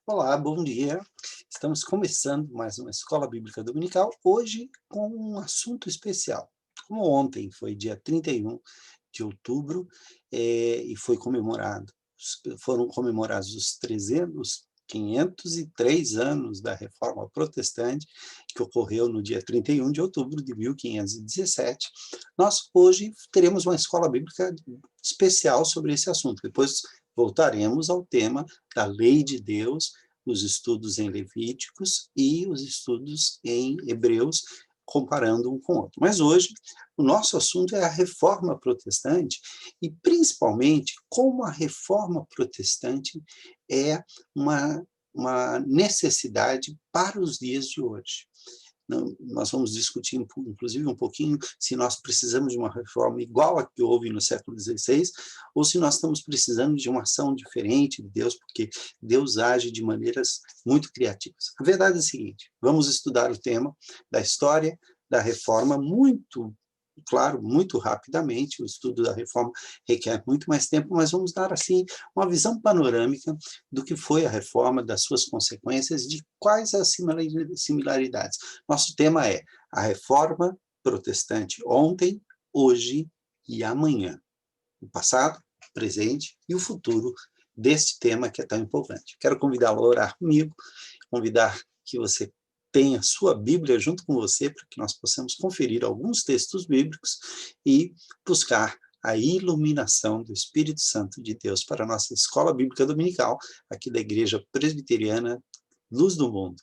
Olá, bom dia. Estamos começando mais uma Escola Bíblica Dominical, hoje com um assunto especial. Como ontem foi dia 31 de outubro, e foram comemorados os 503 anos da Reforma Protestante, que ocorreu no dia 31 de outubro de 1517, nós hoje teremos uma escola bíblica especial sobre esse assunto. Depois voltaremos ao tema da lei de Deus, os estudos em Levíticos e os estudos em Hebreus, comparando um com o outro. Mas hoje, o nosso assunto é a Reforma Protestante e, principalmente, como a Reforma Protestante é uma necessidade para os dias de hoje. Nós vamos discutir, inclusive, um pouquinho se nós precisamos de uma reforma igual a que houve no século XVI, ou se nós estamos precisando de uma ação diferente de Deus, porque Deus age de maneiras muito criativas. A verdade é a seguinte: vamos estudar o tema da história da reforma muito, claro, muito rapidamente. O estudo da reforma requer muito mais tempo, mas vamos dar, assim, uma visão panorâmica do que foi a reforma, das suas consequências, de quais as similaridades. Nosso tema é a reforma protestante ontem, hoje e amanhã. O passado, o presente e o futuro deste tema que é tão importante. Quero convidá-lo a orar comigo, convidar que você tenha sua Bíblia junto com você, para que nós possamos conferir alguns textos bíblicos e buscar a iluminação do Espírito Santo de Deus para a nossa Escola Bíblica Dominical, aqui da Igreja Presbiteriana Luz do Mundo,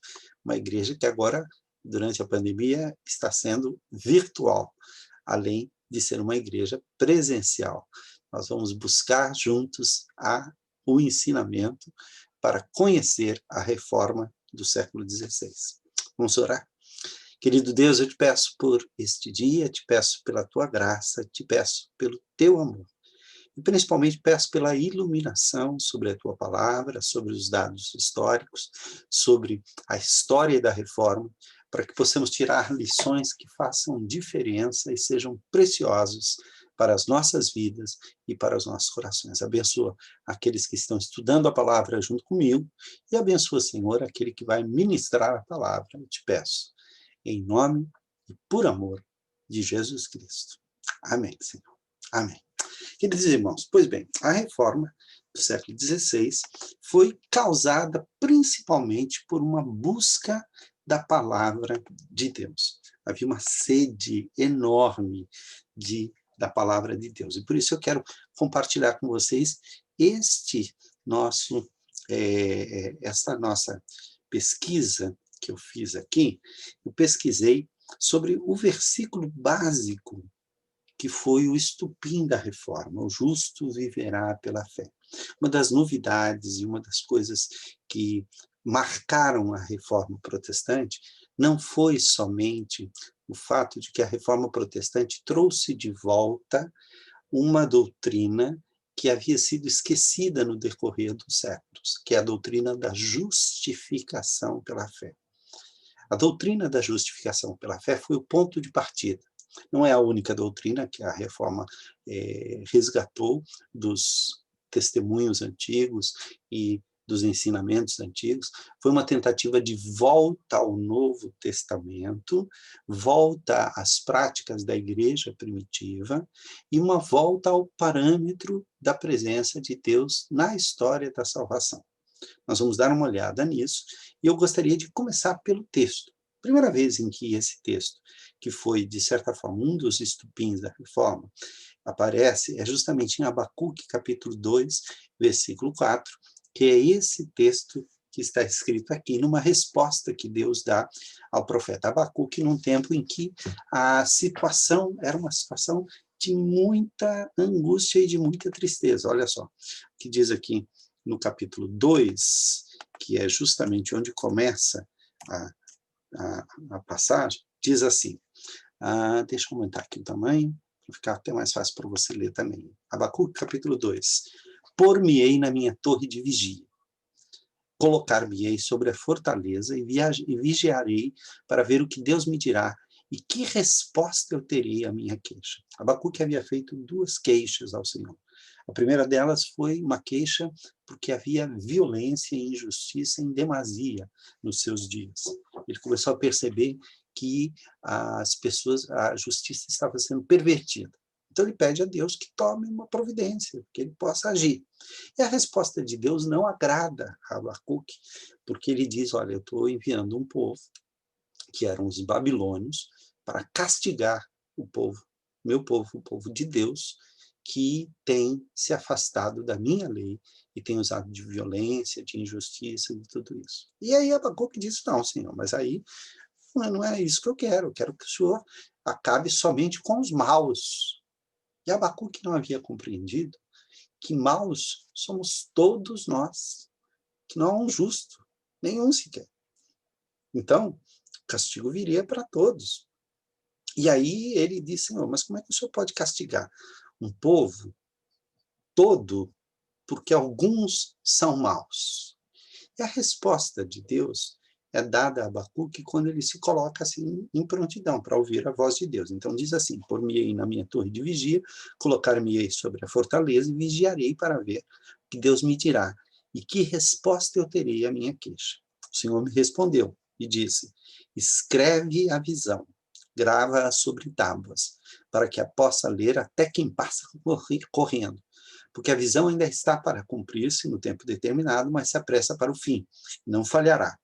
uma igreja que agora, durante a pandemia, está sendo virtual, além de ser uma igreja presencial. Nós vamos buscar juntos o ensinamento para conhecer a reforma do século XVI. Vamos orar? Querido Deus, eu te peço por este dia, te peço pela tua graça, te peço pelo teu amor. E principalmente peço pela iluminação sobre a tua palavra, sobre os dados históricos, sobre a história da reforma, para que possamos tirar lições que façam diferença e sejam preciosos para as nossas vidas e para os nossos corações. Abençoa aqueles que estão estudando a palavra junto comigo e abençoa, Senhor, aquele que vai ministrar a palavra, eu te peço, em nome e por amor de Jesus Cristo. Amém, Senhor. Amém. Queridos irmãos, pois bem, a reforma do século XVI foi causada principalmente por uma busca da palavra de Deus. Havia uma sede enorme da palavra de Deus. E por isso eu quero compartilhar com vocês esta nossa pesquisa que eu fiz aqui. Eu pesquisei sobre o versículo básico que foi o estupim da reforma: o justo viverá pela fé. Uma das novidades e uma das coisas que marcaram a reforma protestante não foi somente o fato de que a reforma protestante trouxe de volta uma doutrina que havia sido esquecida no decorrer dos séculos, que é a doutrina da justificação pela fé. A doutrina da justificação pela fé foi o ponto de partida. Não é a única doutrina que a reforma resgatou dos testemunhos antigos e dos ensinamentos antigos. Foi uma tentativa de volta ao Novo Testamento, volta às práticas da igreja primitiva e uma volta ao parâmetro da presença de Deus na história da salvação. Nós vamos dar uma olhada nisso, e eu gostaria de começar pelo texto. Primeira vez em que esse texto, que foi, de certa forma, um dos estupins da reforma, aparece, é justamente em Abacuque, capítulo 2, versículo 4, que é esse texto que está escrito aqui, numa resposta que Deus dá ao profeta Abacuque, num tempo em que a situação era uma situação de muita angústia e de muita tristeza. Olha só o que diz aqui no capítulo 2, que é justamente onde começa a passagem, diz assim, deixa eu aumentar aqui o tamanho, para ficar até mais fácil para você ler também. Abacuque, capítulo 2. Por-me-ei na minha torre de vigia, colocar-me-ei sobre a fortaleza e vigiarei para ver o que Deus me dirá e que resposta eu terei à minha queixa. Abacuque havia feito 2 queixas ao Senhor. A primeira delas foi uma queixa porque havia violência e injustiça em demasia nos seus dias. Ele começou a perceber que a justiça estava sendo pervertida. Então ele pede a Deus que tome uma providência, que ele possa agir. E a resposta de Deus não agrada a Abacuque, porque ele diz, olha, eu estou enviando um povo, que eram os babilônios, para castigar o povo, meu povo, o povo de Deus, que tem se afastado da minha lei e tem usado de violência, de injustiça, de tudo isso. E aí Abacuque diz, não, Senhor, mas aí não é isso que eu quero que o Senhor acabe somente com os maus. E Abacuque não havia compreendido que maus somos todos nós, que não há um justo, nenhum sequer. Então, o castigo viria para todos. E aí ele disse, Senhor, mas como é que o Senhor pode castigar um povo todo porque alguns são maus? E a resposta de Deus é dada a Abacuque quando ele se coloca assim em prontidão para ouvir a voz de Deus. Então diz assim, pôr-me-ei na minha torre de vigia, colocar-me-ei sobre a fortaleza e vigiarei para ver o que Deus me dirá e que resposta eu terei à minha queixa. O Senhor me respondeu e disse, escreve a visão, grava-a sobre tábuas, para que a possa ler até quem passa correndo. Porque a visão ainda está para cumprir-se no tempo determinado, mas se apressa para o fim, não falhará.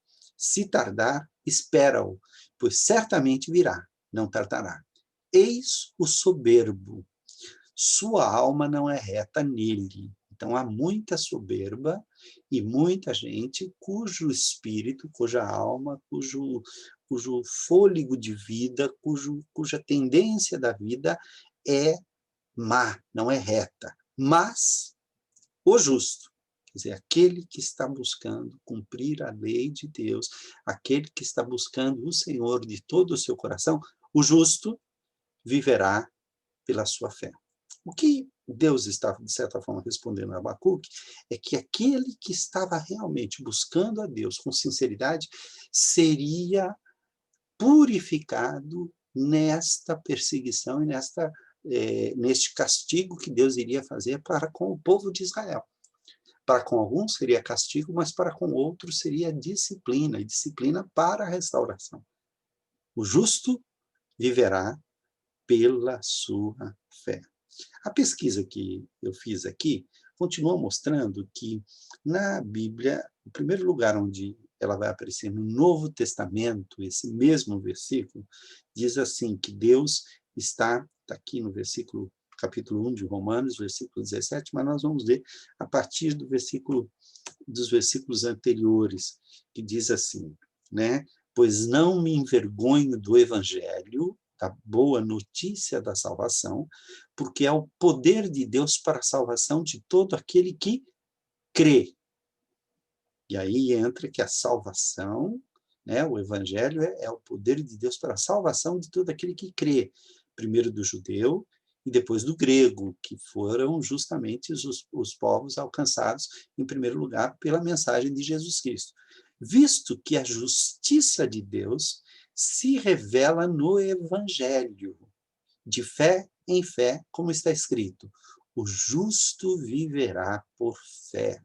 Se tardar, espera-o, pois certamente virá, não tardará. Eis o soberbo, sua alma não é reta nele. Então há muita soberba e muita gente cujo espírito, cuja alma, cujo fôlego de vida, cuja tendência da vida é má, não é reta. Mas o justo, quer dizer, aquele que está buscando cumprir a lei de Deus, aquele que está buscando o Senhor de todo o seu coração, o justo viverá pela sua fé. O que Deus estava, de certa forma, respondendo a Abacuque é que aquele que estava realmente buscando a Deus com sinceridade seria purificado nesta perseguição e neste castigo que Deus iria fazer para com o povo de Israel. Para com alguns seria castigo, mas para com outros seria disciplina, e disciplina para a restauração. O justo viverá pela sua fé. A pesquisa que eu fiz aqui continua mostrando que na Bíblia, o primeiro lugar onde ela vai aparecer no Novo Testamento, esse mesmo versículo, diz assim, que Deus está aqui no versículo, capítulo 1 de Romanos, versículo 17, mas nós vamos ler a partir dos versículos anteriores, que diz assim, né? Pois não me envergonho do Evangelho, da boa notícia da salvação, porque é o poder de Deus para a salvação de todo aquele que crê. E aí entra que a salvação, né, o Evangelho é o poder de Deus para a salvação de todo aquele que crê. Primeiro do judeu e depois do grego, que foram justamente os povos alcançados, em primeiro lugar, pela mensagem de Jesus Cristo. Visto que a justiça de Deus se revela no Evangelho, de fé em fé, como está escrito, o justo viverá por fé.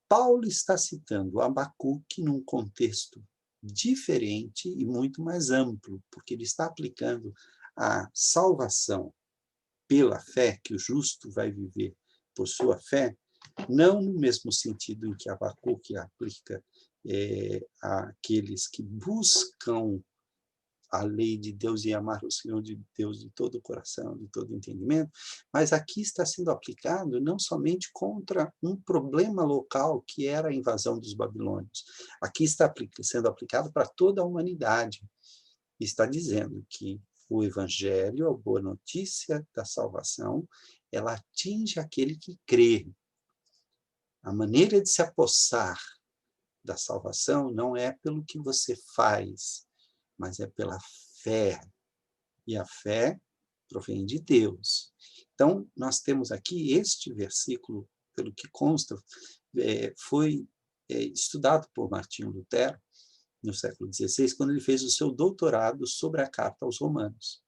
Paulo está citando Abacuque num contexto diferente e muito mais amplo, porque ele está aplicando a salvação pela fé, que o justo vai viver por sua fé, não no mesmo sentido em que Abacuque aplica àqueles que buscam a lei de Deus e amar o Senhor de Deus de todo o coração, de todo o entendimento, mas aqui está sendo aplicado não somente contra um problema local, que era a invasão dos babilônios. Aqui está sendo aplicado para toda a humanidade. Está dizendo que o Evangelho, a boa notícia da salvação, ela atinge aquele que crê. A maneira de se apossar da salvação não é pelo que você faz, mas é pela fé. E a fé provém de Deus. Então, nós temos aqui este versículo, pelo que consta, foi estudado por Martinho Lutero, no século XVI, quando ele fez o seu doutorado sobre a Carta aos Romanos.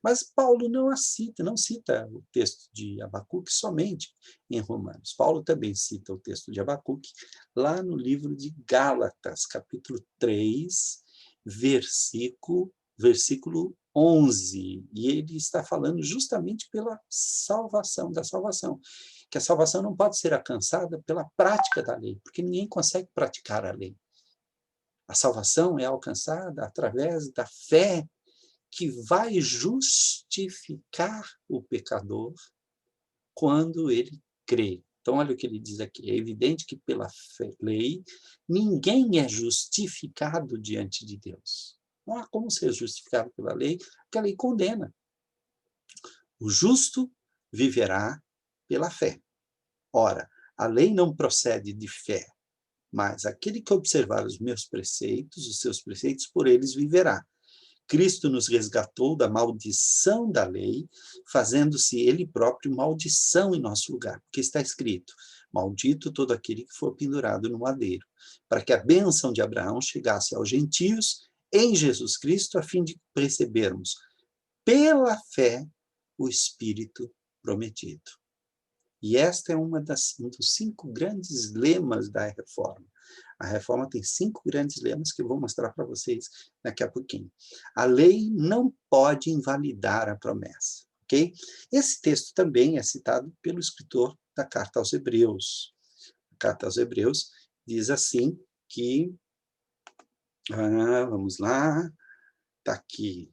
Mas Paulo não cita o texto de Abacuque somente em Romanos. Paulo também cita o texto de Abacuque lá no livro de Gálatas, capítulo 3, versículo 11. E ele está falando justamente pela salvação, da salvação. Que a salvação não pode ser alcançada pela prática da lei, porque ninguém consegue praticar a lei. A salvação é alcançada através da fé que vai justificar o pecador quando ele crê. Então, olha o que ele diz aqui. É evidente que pela lei, ninguém é justificado diante de Deus. Não há como ser justificado pela lei, porque a lei condena. O justo viverá pela fé. Ora, a lei não procede de fé, mas aquele que observar os meus preceitos, os seus preceitos, por eles viverá. Cristo nos resgatou da maldição da lei, fazendo-se ele próprio maldição em nosso lugar, porque está escrito: maldito todo aquele que for pendurado no madeiro, para que a bênção de Abraão chegasse aos gentios em Jesus Cristo, a fim de recebermos pela fé o Espírito prometido. E esta é um dos 5 grandes lemas da reforma. A reforma tem 5 grandes lemas que eu vou mostrar para vocês daqui a pouquinho. A lei não pode invalidar a promessa, ok? Esse texto também é citado pelo escritor da Carta aos Hebreus. A Carta aos Hebreus diz assim que... vamos lá, está aqui.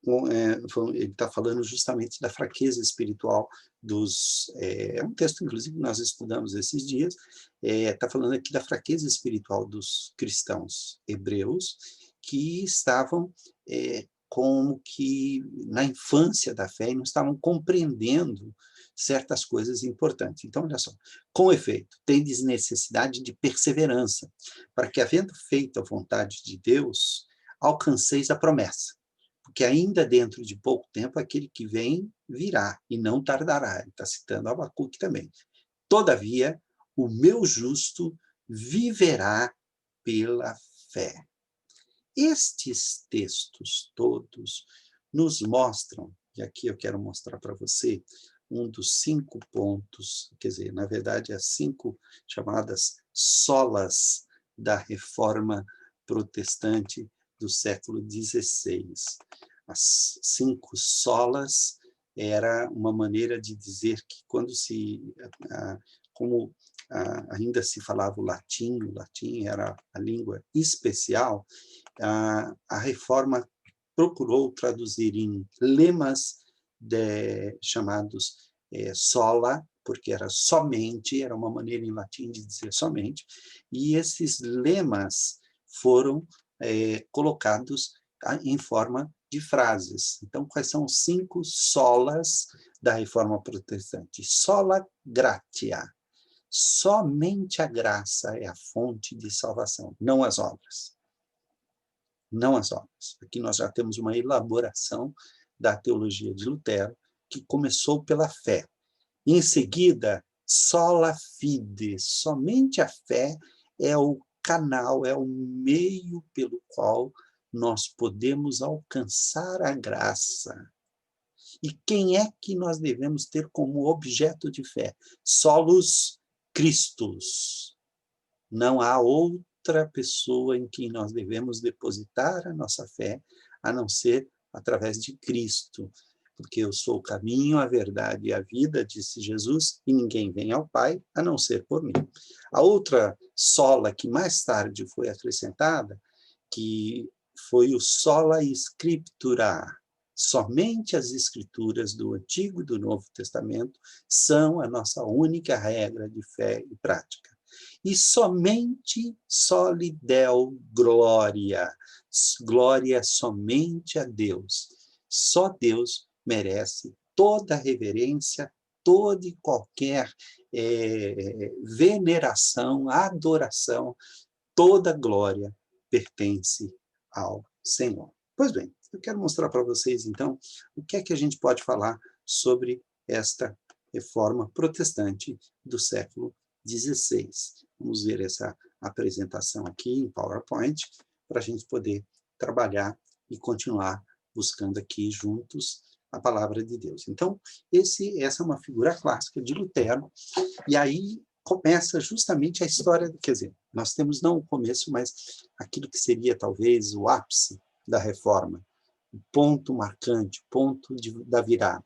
Ele está falando justamente da fraqueza espiritual dos... É um texto, inclusive, que nós estudamos esses dias, está falando aqui da fraqueza espiritual dos cristãos hebreus, que estavam como que na infância da fé e não estavam compreendendo certas coisas importantes. Então, olha só, com efeito, tendes necessidade de perseverança, para que, havendo feito a vontade de Deus, alcanceis a promessa. Porque ainda dentro de pouco tempo, aquele que vem virá, e não tardará. Ele está citando Abacuque também. Todavia, o meu justo viverá pela fé. Estes textos todos nos mostram, e aqui eu quero mostrar para você, um dos 5 pontos, quer dizer, na verdade, as 5 chamadas solas da reforma protestante do século XVI. As 5 solas era uma maneira de dizer que quando como ainda se falava o latim era a língua especial, a reforma procurou traduzir em lemas chamados sola, porque era somente, era uma maneira em latim de dizer somente, e esses lemas foram colocados em forma de frases. Então, quais são os 5 solas da reforma protestante? Sola gratia. Somente a graça é a fonte de salvação, não as obras. Não as obras. Aqui nós já temos uma elaboração da teologia de Lutero, que começou pela fé. E, em seguida, sola fide, somente a fé é o canal, é o meio pelo qual nós podemos alcançar a graça. E quem é que nós devemos ter como objeto de fé? Solos Christus. Não há outra pessoa em quem nós devemos depositar a nossa fé, a não ser através de Cristo. Porque eu sou o caminho, a verdade e a vida, disse Jesus, e ninguém vem ao Pai a não ser por mim. A outra sola que mais tarde foi acrescentada, que foi o sola scriptura. Somente as escrituras do Antigo e do Novo Testamento são a nossa única regra de fé e prática. E somente soli Deo glória. Glória somente a Deus. Só Deus merece toda reverência, toda e qualquer veneração, adoração, toda glória pertence ao Senhor. Pois bem, eu quero mostrar para vocês, então, o que é que a gente pode falar sobre esta reforma protestante do século XVI. Vamos ver essa apresentação aqui em PowerPoint, para a gente poder trabalhar e continuar buscando aqui juntos a palavra de Deus. Então, essa é uma figura clássica de Lutero, e aí começa justamente a história, quer dizer, nós temos não o começo, mas aquilo que seria talvez o ápice da reforma, o ponto marcante, o ponto da virada.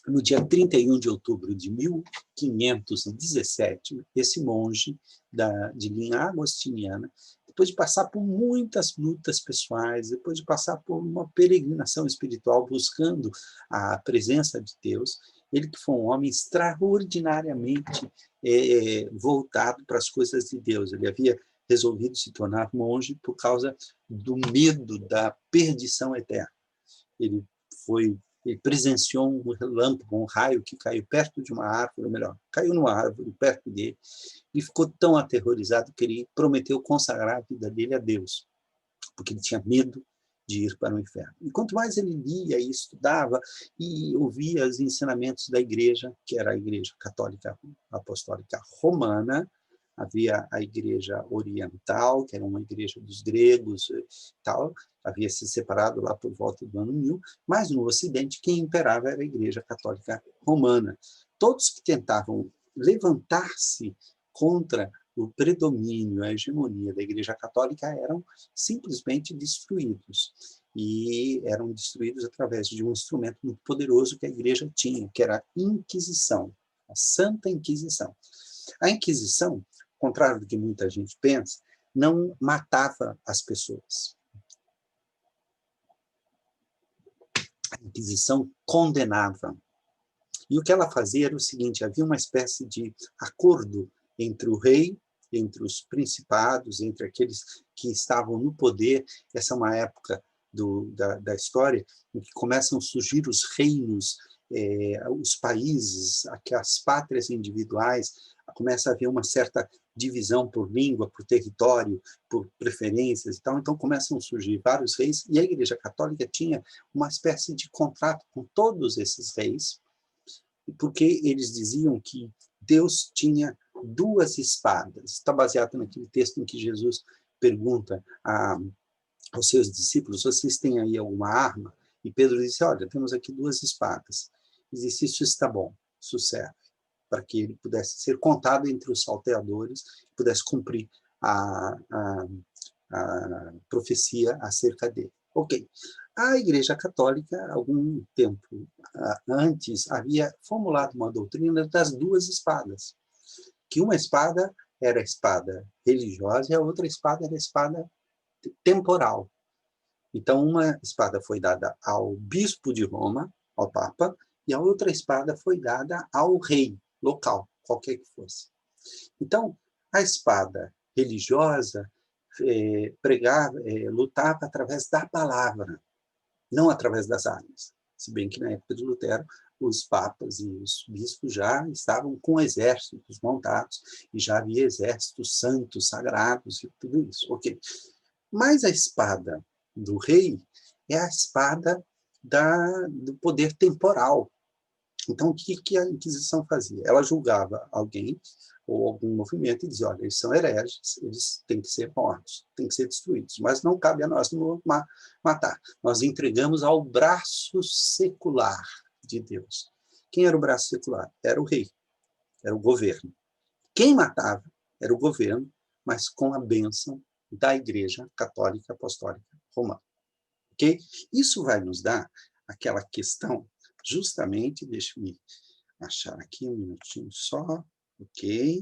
No dia 31 de outubro de 1517, esse monge de linha agostiniana, depois de passar por muitas lutas pessoais, depois de passar por uma peregrinação espiritual buscando a presença de Deus, ele que foi um homem extraordinariamente voltado para as coisas de Deus. Ele havia resolvido se tornar monge por causa do medo da perdição eterna. Ele presenciou um relâmpago, um raio que caiu perto de uma árvore, ou melhor, caiu numa árvore perto dele, e ficou tão aterrorizado que ele prometeu consagrar a vida dele a Deus, porque ele tinha medo de ir para o inferno. E quanto mais ele lia e estudava e ouvia os ensinamentos da igreja, que era a Igreja Católica Apostólica Romana, havia a Igreja Oriental, que era uma igreja dos gregos e tal, havia se separado lá por volta do ano 1000, mas no Ocidente quem imperava era a Igreja Católica Romana. Todos que tentavam levantar-se contra o predomínio, a hegemonia da Igreja Católica eram simplesmente destruídos. E eram destruídos através de um instrumento muito poderoso que a Igreja tinha, que era a Inquisição, a Santa Inquisição. A Inquisição, ao contrário do que muita gente pensa, não matava as pessoas. A Inquisição condenava. E o que ela fazia era o seguinte: havia uma espécie de acordo entre o rei, entre os principados, entre aqueles que estavam no poder. Essa é uma época da história em que começam a surgir os reinos, os países, as pátrias individuais, começa a haver uma certa divisão por língua, por território, por preferências e tal. Então começam a surgir vários reis, e a Igreja Católica tinha uma espécie de contrato com todos esses reis, porque eles diziam que Deus tinha duas espadas. Está baseado naquele texto em que Jesus pergunta aos seus discípulos: vocês têm aí alguma arma? E Pedro disse: olha, temos aqui duas espadas. Ele disse: isso está bom, isso serve, para que ele pudesse ser contado entre os salteadores, pudesse cumprir a profecia acerca dele. Ok. A Igreja Católica, algum tempo antes, havia formulado uma doutrina das duas espadas, que uma espada era a espada religiosa e a outra espada era a espada temporal. Então, uma espada foi dada ao bispo de Roma, ao Papa, e a outra espada foi dada ao rei local, qualquer que fosse. Então, a espada religiosa lutava através da palavra, não através das armas. Se bem que na época de Lutero, os papas e os bispos já estavam com exércitos montados, e já havia exércitos santos, sagrados e tudo isso. Ok. Mas a espada do rei é a espada do poder temporal. Então, o que a Inquisição fazia? Ela julgava alguém ou algum movimento e dizia: olha, eles são hereges, eles têm que ser mortos, têm que ser destruídos, mas não cabe a nós matar. Nós entregamos ao braço secular de Deus. Quem era o braço secular? Era o rei, era o governo. Quem matava era o governo, mas com a bênção da Igreja Católica Apostólica Romana. Ok? Isso vai nos dar aquela questão, justamente, deixa-me achar aqui um minutinho só, ok?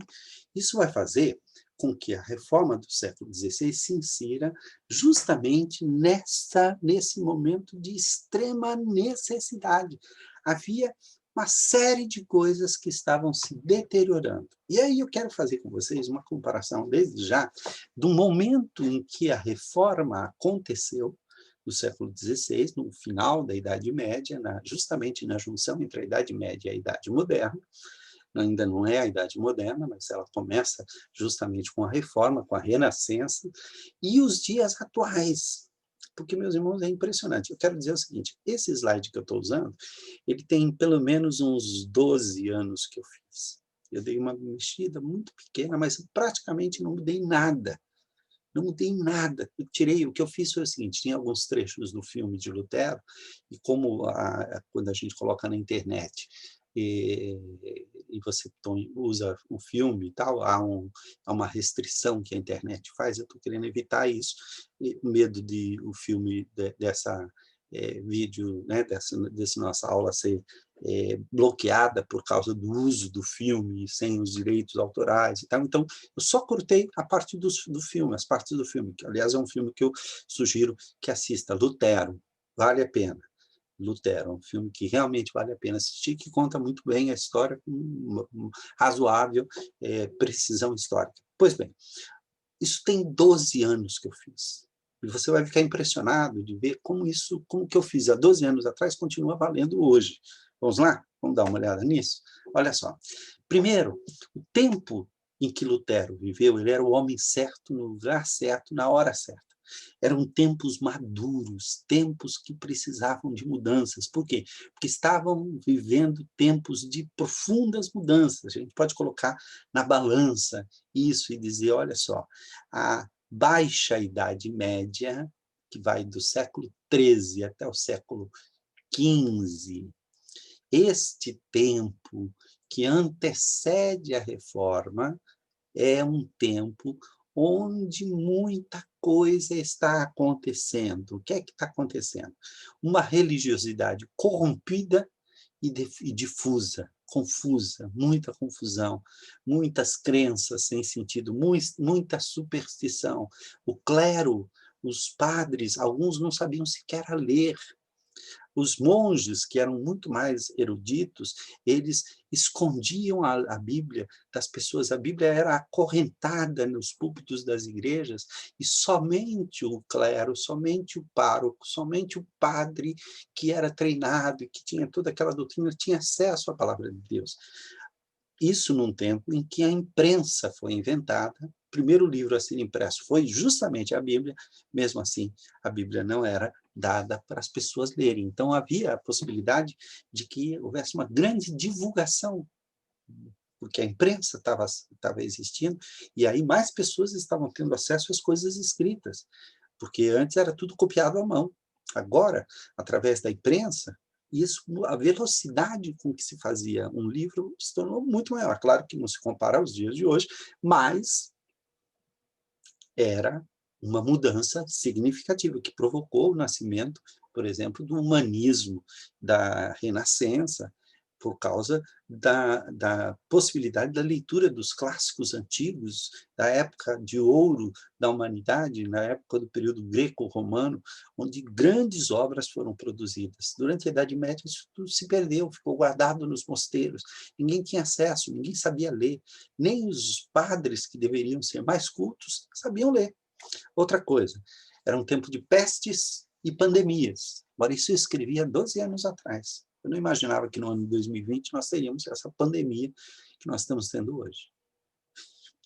Isso vai fazer com que a reforma do século XVI se insira justamente nesse momento de extrema necessidade. Havia uma série de coisas que estavam se deteriorando. E aí eu quero fazer com vocês uma comparação, desde já, do momento em que a reforma aconteceu, do século XVI, no final da Idade Média, justamente na junção entre a Idade Média e a Idade Moderna. Ainda não é a Idade Moderna, mas ela começa justamente com a Reforma, com a Renascença, e os dias atuais. Porque, meus irmãos, é impressionante. Eu quero dizer o seguinte: esse slide que eu estou usando, ele tem pelo menos uns 12 anos que eu fiz. Eu dei uma mexida muito pequena, mas praticamente não mudei nada não mudei nada. O que eu fiz foi o seguinte, tinha alguns trechos do filme de Lutero, e como quando a gente coloca na internet, e você usa o filme e tal, há uma restrição que a internet faz, eu estou querendo evitar isso, e medo de o filme dessa vídeo, né, dessa nossa aula ser bloqueada por causa do uso do filme sem os direitos autorais e tal. Então, eu só cortei a parte do filme, as partes do filme, que aliás é um filme que eu sugiro que assista, Lutero, vale a pena. Lutero, um filme que realmente vale a pena assistir, que conta muito bem a história com uma razoável precisão histórica. Pois bem, isso tem 12 anos que eu fiz. E você vai ficar impressionado de ver como o que eu fiz há 12 anos atrás continua valendo hoje. Vamos lá? Vamos dar uma olhada nisso? Olha só. Primeiro, o tempo em que Lutero viveu, ele era o homem certo, no lugar certo, na hora certa. Eram tempos maduros, tempos que precisavam de mudanças. Por quê? Porque estavam vivendo tempos de profundas mudanças. A gente pode colocar na balança isso e dizer, olha só, a baixa Idade Média, que vai do século XIII até o século XV, este tempo que antecede a Reforma é um tempo onde muita coisa está acontecendo. O que é que está acontecendo? Uma religiosidade corrompida e difusa, confusa, muita confusão, muitas crenças sem sentido, muita superstição. O clero, os padres, alguns não sabiam sequer ler. Os monges, que eram muito mais eruditos, eles escondiam a Bíblia das pessoas. A Bíblia era acorrentada nos púlpitos das igrejas e somente o clero, somente o pároco, somente o padre que era treinado e que tinha toda aquela doutrina tinha acesso à palavra de Deus. Isso num tempo em que a imprensa foi inventada, o primeiro livro a ser impresso foi justamente a Bíblia, mesmo assim, a Bíblia não era dada para as pessoas lerem. Então, havia a possibilidade de que houvesse uma grande divulgação, porque a imprensa estava existindo, e aí mais pessoas estavam tendo acesso às coisas escritas, porque antes era tudo copiado à mão. Agora, através da imprensa, a velocidade com que se fazia um livro se tornou muito maior. Claro que não se compara aos dias de hoje, mas era uma mudança significativa, que provocou o nascimento, por exemplo, do humanismo, da Renascença, por causa da possibilidade da leitura dos clássicos antigos, da época de ouro da humanidade, na época do período greco-romano, onde grandes obras foram produzidas. Durante a Idade Média, isso tudo se perdeu, ficou guardado nos mosteiros. Ninguém tinha acesso, ninguém sabia ler. Nem os padres, que deveriam ser mais cultos, sabiam ler. Outra coisa, era um tempo de pestes e pandemias. Agora, isso eu escrevi há 12 anos atrás. Eu não imaginava que no ano de 2020 nós teríamos essa pandemia que nós estamos tendo hoje.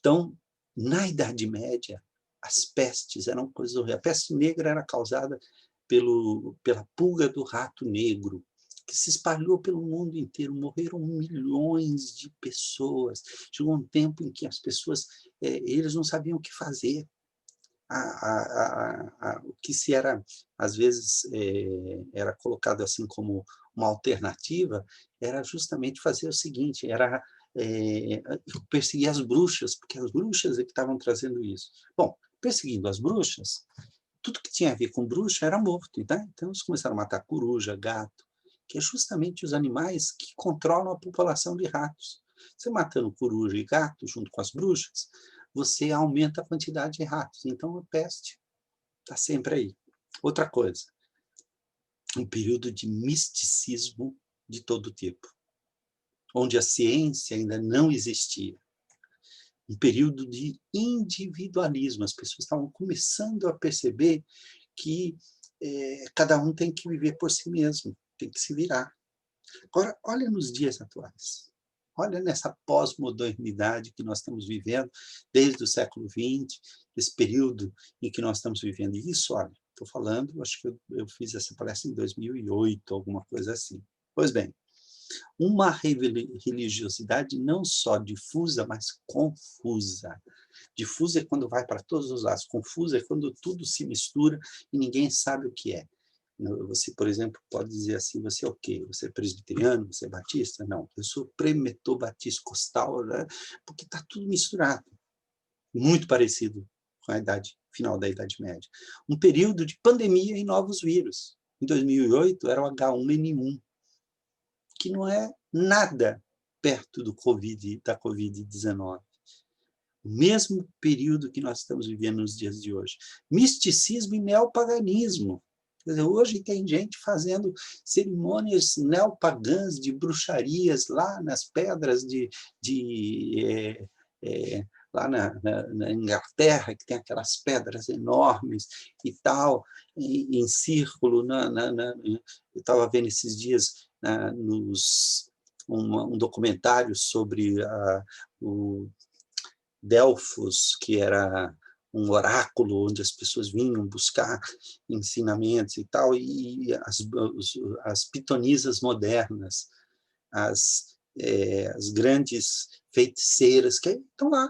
Então, na Idade Média, as pestes eram coisas horríveis. A peste negra era causada pela pulga do rato negro, que se espalhou pelo mundo inteiro. Morreram milhões de pessoas. Chegou um tempo em que as pessoas, eles não sabiam o que fazer. O que se era, às vezes, era colocado assim como uma alternativa, era justamente fazer o seguinte, era perseguir as bruxas, porque as bruxas é que estavam trazendo isso. Bom, perseguindo as bruxas, tudo que tinha a ver com bruxa era morto, tá? Então eles começaram a matar coruja, gato, que é justamente os animais que controlam a população de ratos. Você matando coruja e gato junto com as bruxas, você aumenta a quantidade de ratos. Então, a peste está sempre aí. Outra coisa, um período de misticismo de todo tipo, onde a ciência ainda não existia. Um período de individualismo. As pessoas estavam começando a perceber que cada um tem que viver por si mesmo, tem que se virar. Agora, olha nos dias atuais. Olha nessa pós-modernidade que nós estamos vivendo desde o século XX, esse período em que nós estamos vivendo. E isso, olha, estou falando, acho que eu fiz essa palestra em 2008, alguma coisa assim. Pois bem, Uma religiosidade não só difusa, mas confusa. Difusa é quando vai para todos os lados, confusa é quando tudo se mistura e ninguém sabe o que é. Você, por exemplo, pode dizer assim, você é o quê? Você é presbiteriano? Você é batista? Não, eu sou batista-costal, né? Porque está tudo misturado, muito parecido com a final da Idade Média. Um período de pandemia e novos vírus. Em 2008 era o H1N1, que não é nada perto da Covid-19. O mesmo período que nós estamos vivendo nos dias de hoje. Misticismo e neopaganismo. Quer dizer, hoje tem gente fazendo cerimônias neopagãs de bruxarias lá nas pedras lá na Inglaterra, que tem aquelas pedras enormes e tal, em círculo. Eu estava vendo esses dias um documentário sobre o Delfos, que era um oráculo onde as pessoas vinham buscar ensinamentos e tal, e as pitonisas modernas, as grandes feiticeiras que estão lá,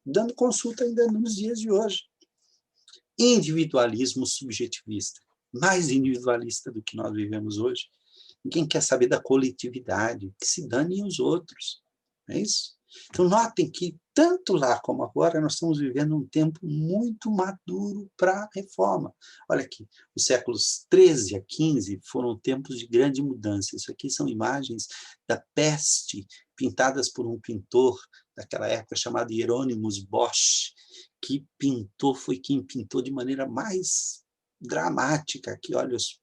dando consulta ainda nos dias de hoje. Individualismo subjetivista, mais individualista do que nós vivemos hoje. Ninguém quer saber da coletividade, que se danem os outros. É isso? Então, notem que, tanto lá como agora, nós estamos vivendo um tempo muito maduro para a reforma. Olha aqui, os séculos 13 a 15 foram tempos de grande mudança. Isso aqui são imagens da peste, pintadas por um pintor daquela época chamado Hieronymus Bosch, que foi quem pintou de maneira mais dramática. Aqui, olha os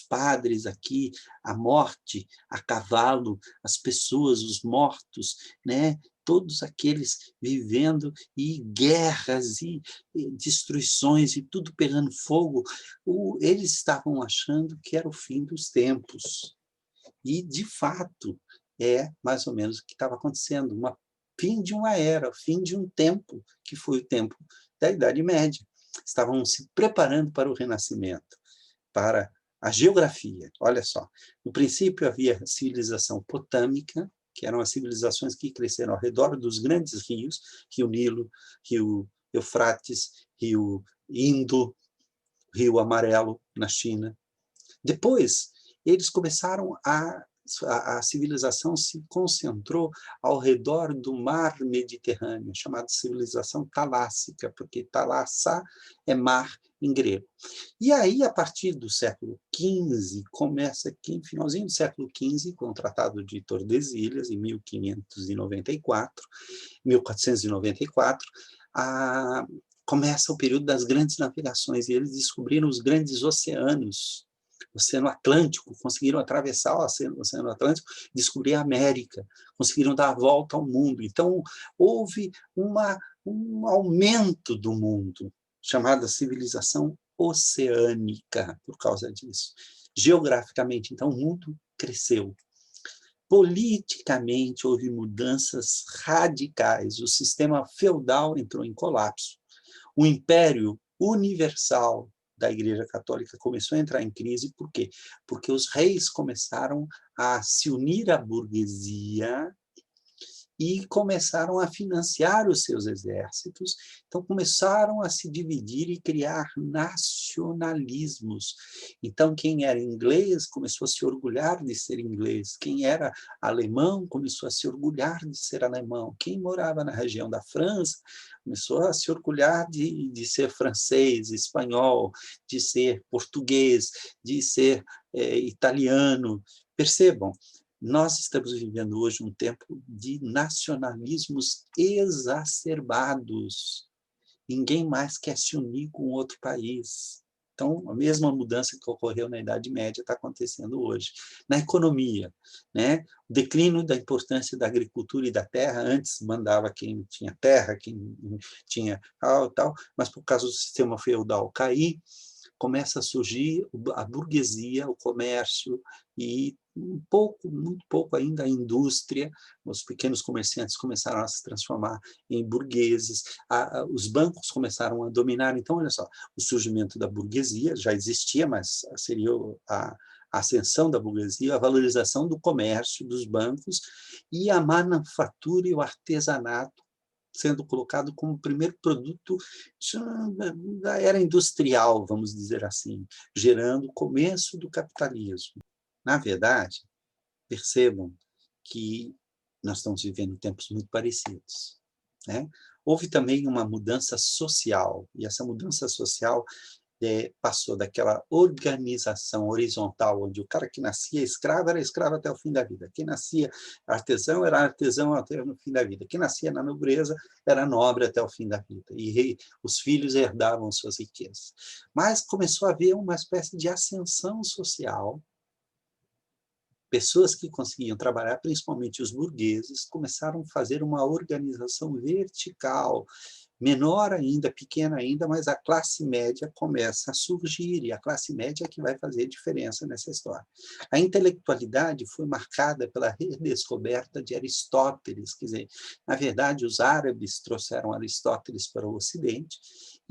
padres aqui, a morte a cavalo, as pessoas, os mortos, né? Todos aqueles vivendo, e guerras, e destruições, e tudo pegando fogo. Eles estavam achando que era o fim dos tempos. E, de fato, é mais ou menos o que estava acontecendo. Fim de uma era, fim de um tempo, que foi o tempo da Idade Média. Estavam se preparando para o Renascimento, para a geografia. Olha só, no princípio havia a civilização potâmica, que eram as civilizações que cresceram ao redor dos grandes rios, Rio Nilo, Rio Eufrates, Rio Indo, Rio Amarelo, na China. Depois, eles começaram a civilização se concentrou ao redor do mar Mediterrâneo, chamada civilização talássica, porque talassa é mar em grego. E aí, a partir do século XV, começa aqui, finalzinho do século XV, com o Tratado de Tordesilhas, em 1494, começa o período das grandes navegações, e eles descobriram os grandes oceanos, o Oceano Atlântico, conseguiram atravessar o Oceano Atlântico, descobrir a América, conseguiram dar a volta ao mundo. Então, houve um aumento do mundo, chamada civilização oceânica, por causa disso. Geograficamente, então, o mundo cresceu. Politicamente, houve mudanças radicais. O sistema feudal entrou em colapso. O Império Universal da Igreja Católica começou a entrar em crise. Por quê? Porque os reis começaram a se unir à burguesia e começaram a financiar os seus exércitos. Então, começaram a se dividir e criar nacionalismos. Então, quem era inglês começou a se orgulhar de ser inglês. Quem era alemão começou a se orgulhar de ser alemão. Quem morava na região da França começou a se orgulhar de ser francês, espanhol, de ser português, de ser italiano. Percebam, nós estamos vivendo hoje um tempo de nacionalismos exacerbados. Ninguém mais quer se unir com outro país. Então, a mesma mudança que ocorreu na Idade Média está acontecendo hoje. Na economia, né? O declínio da importância da agricultura e da terra. Antes mandava quem tinha terra, quem tinha tal, mas por causa do sistema feudal cair, começa a surgir a burguesia, o comércio e muito pouco ainda a indústria. Os pequenos comerciantes começaram a se transformar em burgueses, os bancos começaram a dominar. Então, olha só, o surgimento da burguesia já existia, mas seria a ascensão da burguesia, a valorização do comércio, dos bancos, e a manufatura e o artesanato sendo colocado como o primeiro produto da era industrial, vamos dizer assim, gerando o começo do capitalismo. Na verdade, percebam que nós estamos vivendo tempos muito parecidos, né? Houve também uma mudança social, e essa mudança social passou daquela organização horizontal, onde o cara que nascia escravo era escravo até o fim da vida, quem nascia artesão era artesão até o fim da vida, quem nascia na nobreza era nobre até o fim da vida, e os filhos herdavam suas riquezas. Mas começou a haver uma espécie de ascensão social. Pessoas que conseguiam trabalhar, principalmente os burgueses, começaram a fazer uma organização vertical, menor ainda, pequena ainda, mas a classe média começa a surgir, e a classe média é que vai fazer diferença nessa história. A intelectualidade foi marcada pela redescoberta de Aristóteles, quer dizer, na verdade, os árabes trouxeram Aristóteles para o Ocidente,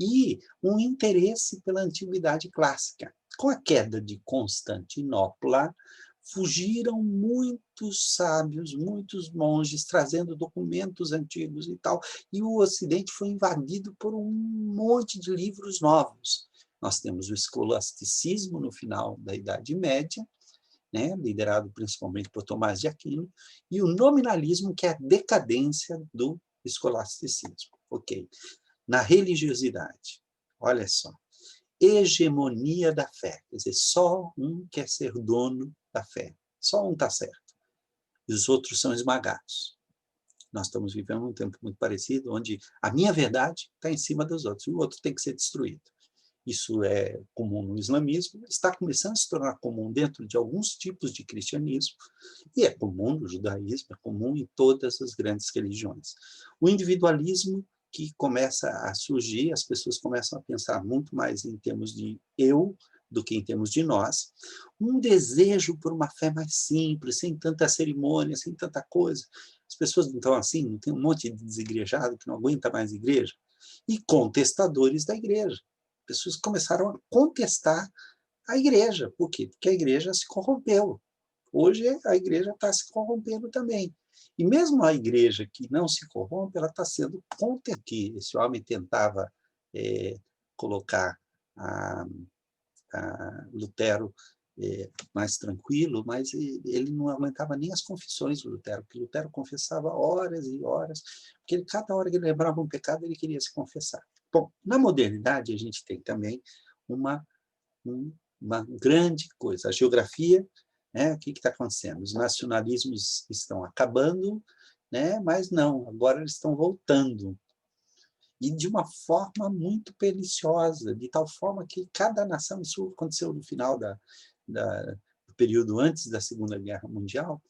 e um interesse pela antiguidade clássica. Com a queda de Constantinopla, fugiram muitos sábios, muitos monges, trazendo documentos antigos e tal, e o Ocidente foi invadido por um monte de livros novos. Nós temos o escolasticismo no final da Idade Média, né, liderado principalmente por Tomás de Aquino, e o nominalismo, que é a decadência do escolasticismo. Ok. Na religiosidade, olha só, hegemonia da fé, quer dizer, só um quer ser dono da fé, só um está certo, e os outros são esmagados. Nós estamos vivendo um tempo muito parecido, onde a minha verdade está em cima dos outros, e o outro tem que ser destruído. Isso é comum no islamismo, está começando a se tornar comum dentro de alguns tipos de cristianismo, e é comum no judaísmo, é comum em todas as grandes religiões. O individualismo que começa a surgir, as pessoas começam a pensar muito mais em termos de eu do que em termos de nós, um desejo por uma fé mais simples, sem tanta cerimônia, sem tanta coisa. As pessoas não estão assim, tem um monte de desigrejado que não aguenta mais a igreja, e contestadores da igreja. Pessoas começaram a contestar a igreja. Por quê? Porque a igreja se corrompeu. Hoje a igreja está se corrompendo também. E mesmo a igreja que não se corrompe, ela está sendo contra que esse homem tentava colocar a Lutero mais tranquilo, mas ele não aguentava nem as confissões do Lutero, porque Lutero confessava horas e horas, porque cada hora que ele lembrava um pecado, ele queria se confessar. Bom, na modernidade, a gente tem também uma grande coisa, a geografia, né? O que está acontecendo? Os nacionalismos estão acabando, né? Mas não, agora eles estão voltando. E de uma forma muito perniciosa, de tal forma que cada nação, isso aconteceu no final do período antes da Segunda Guerra Mundial,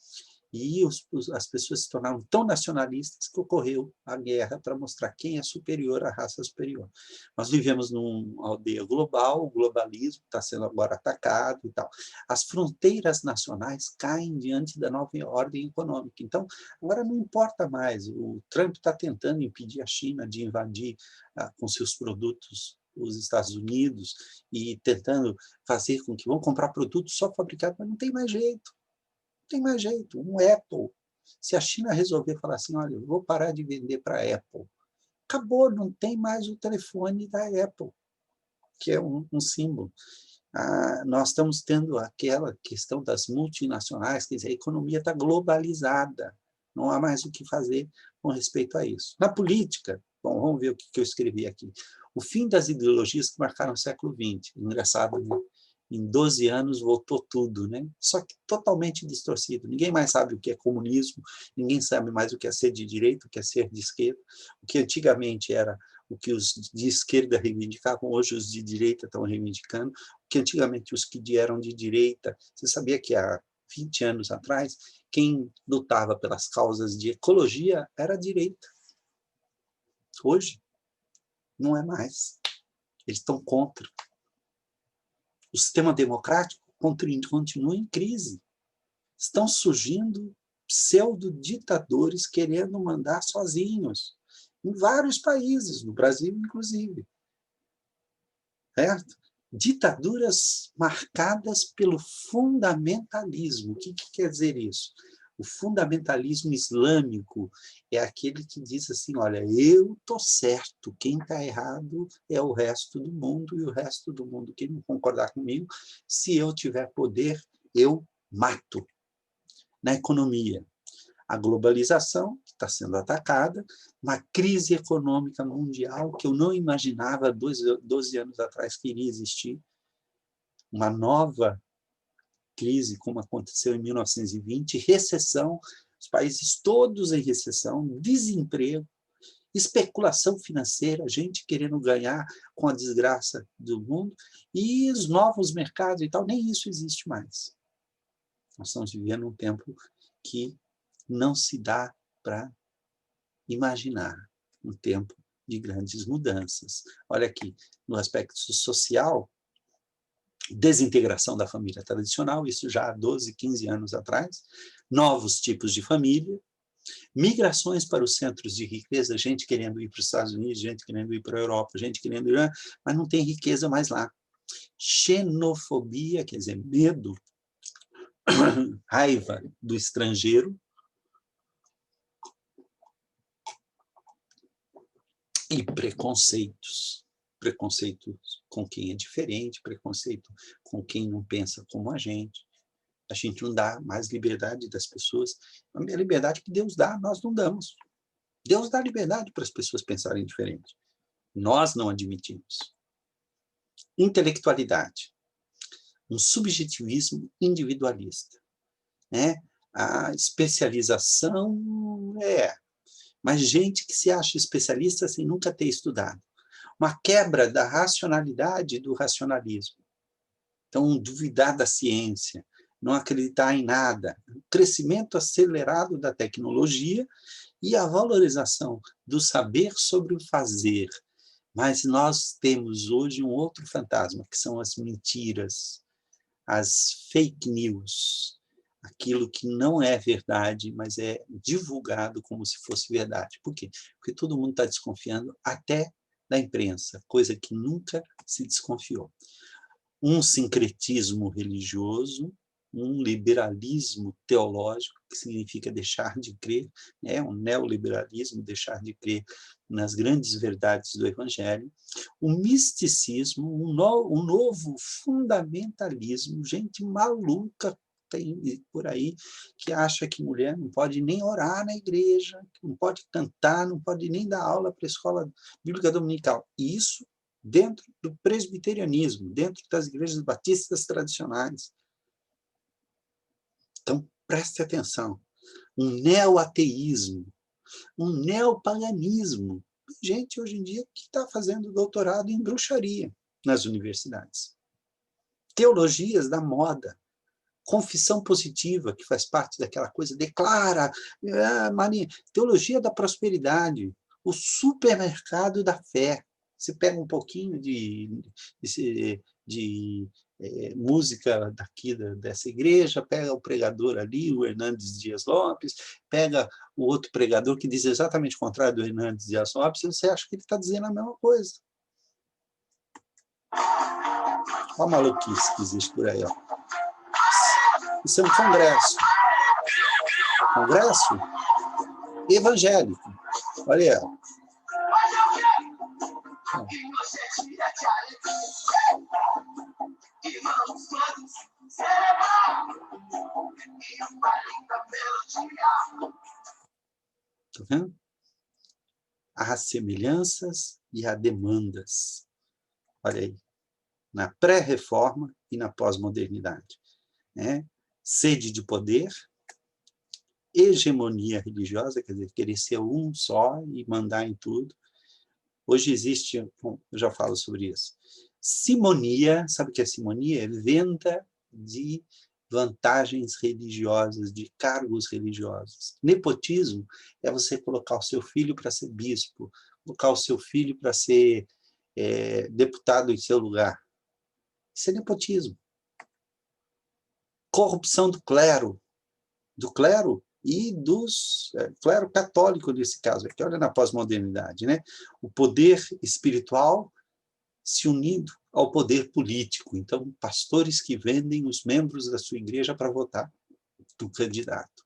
e as pessoas se tornaram tão nacionalistas que ocorreu a guerra para mostrar quem é superior à raça superior. Nós vivemos numa aldeia global, o globalismo está sendo agora atacado e tal. As fronteiras nacionais caem diante da nova ordem econômica. Então, agora não importa mais. O Trump está tentando impedir a China de invadir com seus produtos os Estados Unidos e tentando fazer com que vão comprar produtos só fabricados, mas não tem mais jeito. Tem mais jeito, um Apple. Se a China resolver falar assim, olha, eu vou parar de vender para a Apple, acabou, não tem mais o telefone da Apple, que é um símbolo. Nós estamos tendo aquela questão das multinacionais, quer dizer, a economia está globalizada, não há mais o que fazer com respeito a isso. Na política, bom, vamos ver o que eu escrevi aqui. O fim das ideologias que marcaram o século XX. Engraçado, né? Em 12 anos voltou tudo, né? Só que totalmente distorcido. Ninguém mais sabe o que é comunismo, ninguém sabe mais o que é ser de direita, o que é ser de esquerda. O que antigamente era o que os de esquerda reivindicavam, hoje os de direita estão reivindicando. O que antigamente os que eram de direita, você sabia que há 20 anos atrás, quem lutava pelas causas de ecologia era a direita. Hoje, não é mais. Eles estão contra. O sistema democrático continua em crise. Estão surgindo pseudo-ditadores querendo mandar sozinhos, em vários países, no Brasil, inclusive. Certo? Ditaduras marcadas pelo fundamentalismo. O que quer dizer isso? O fundamentalismo islâmico é aquele que diz assim, olha, eu estou certo, quem está errado é o resto do mundo, e o resto do mundo, quem não concordar comigo, se eu tiver poder, eu mato. Na economia, a globalização que está sendo atacada, uma crise econômica mundial que eu não imaginava 12 anos atrás que iria existir, uma nova crise, como aconteceu em 1920, recessão, os países todos em recessão, desemprego, especulação financeira, gente querendo ganhar com a desgraça do mundo, e os novos mercados e tal, nem isso existe mais. Nós estamos vivendo um tempo que não se dá para imaginar, um tempo de grandes mudanças. Olha aqui, no aspecto social, desintegração da família tradicional, isso já há 12, 15 anos atrás, novos tipos de família, migrações para os centros de riqueza, gente querendo ir para os Estados Unidos, gente querendo ir para a Europa, gente querendo ir, mas não tem riqueza mais lá. Xenofobia, quer dizer, medo, raiva do estrangeiro, e preconceitos. Preconceito com quem é diferente, preconceito com quem não pensa como a gente. A gente não dá mais liberdade das pessoas. A liberdade que Deus dá, nós não damos. Deus dá liberdade para as pessoas pensarem diferente. Nós não admitimos. Intelectualidade. Um subjetivismo individualista. Né? A especialização mas gente que se acha especialista sem nunca ter estudado. Uma quebra da racionalidade e do racionalismo. Então, duvidar da ciência, não acreditar em nada. O crescimento acelerado da tecnologia e a valorização do saber sobre o fazer. Mas nós temos hoje um outro fantasma, que são as mentiras, as fake news, aquilo que não é verdade, mas é divulgado como se fosse verdade. Por quê? Porque todo mundo está desconfiando até da imprensa, coisa que nunca se desconfiou. Um sincretismo religioso, um liberalismo teológico, que significa deixar de crer, um neoliberalismo, deixar de crer nas grandes verdades do Evangelho, o misticismo, um novo fundamentalismo, gente maluca tem por aí que acha que mulher não pode nem orar na igreja, não pode cantar, não pode nem dar aula para a escola bíblica dominical. E isso dentro do presbiterianismo, dentro das igrejas batistas tradicionais. Então, preste atenção. Um neo-ateísmo, um neopaganismo. Gente, hoje em dia, que está fazendo doutorado em bruxaria nas universidades. Teologias da moda. Confissão positiva, que faz parte daquela coisa, declara, Maria, teologia da prosperidade, o supermercado da fé. Você pega um pouquinho de música daqui dessa igreja, pega o pregador ali, o Hernandes Dias Lopes, pega o outro pregador que diz exatamente o contrário do Hernandes Dias Lopes, e você acha que ele está dizendo a mesma coisa. Olha a maluquice que existe por aí, ó. Isso é um congresso. Congresso evangélico. Olha aí. Tá vendo? Há semelhanças e há demandas. Olha aí. Na pré-reforma e na pós-modernidade. Sede de poder, hegemonia religiosa, quer dizer, querer ser um só e mandar em tudo. Hoje existe, eu já falo sobre isso, simonia, sabe o que é simonia? É venda de vantagens religiosas, de cargos religiosos. Nepotismo é você colocar o seu filho para ser bispo, colocar o seu filho para ser deputado em seu lugar. Isso é nepotismo. Corrupção do clero e dos clero católico nesse caso aqui, olha na pós-modernidade, né? O poder espiritual se unindo ao poder político. Então, pastores que vendem os membros da sua igreja para votar no candidato.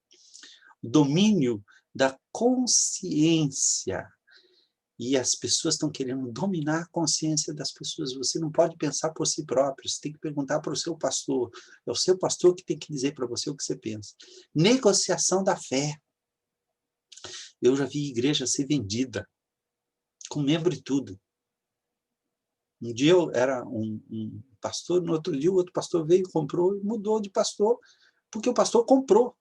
O domínio da consciência. E as pessoas estão querendo dominar a consciência das pessoas. Você não pode pensar por si próprio, você tem que perguntar para o seu pastor. É o seu pastor que tem que dizer para você o que você pensa. Negociação da fé. Eu já vi igreja ser vendida, com membro e tudo. Um dia eu era um pastor, no outro dia o outro pastor veio, comprou e mudou de pastor, porque o pastor comprou.